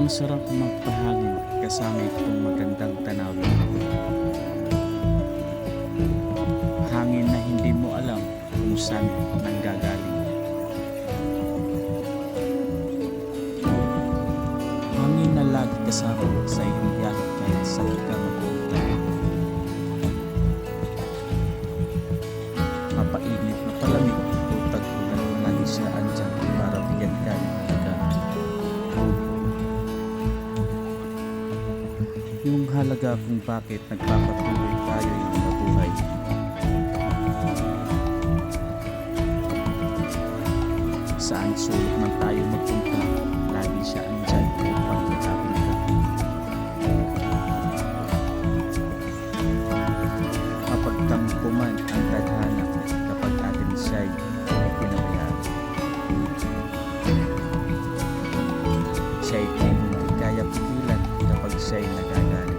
Masarap magpahangin kasama itong magandang tanawin. Hangin na hindi mo alam kung saan nanggagaling. Hangin na lagi kasama sa iyong biyahe kahit saan ka magpunta. Mapainit na palamig o tag-ulan, lagi siya andyan para bigyan ka ng halaga. Yung halaga kung bakit nagpapatuloy tayo'y mabuhay. Saan sulok man tayo magpunta, lagi siya andyan upang yakapin ka. Mapagtampo man ang tadhana kapag atin siya'y pinabayaan. Siya'y di mo kaya pigilan kapag siya'y nagagalit.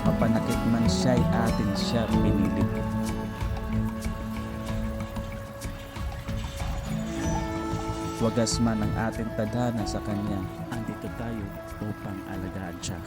Mapanakit man siya'y atin siya pinilit. Wagas man ang ating tadhana sa kanya, andito tayo upang alagaan siya.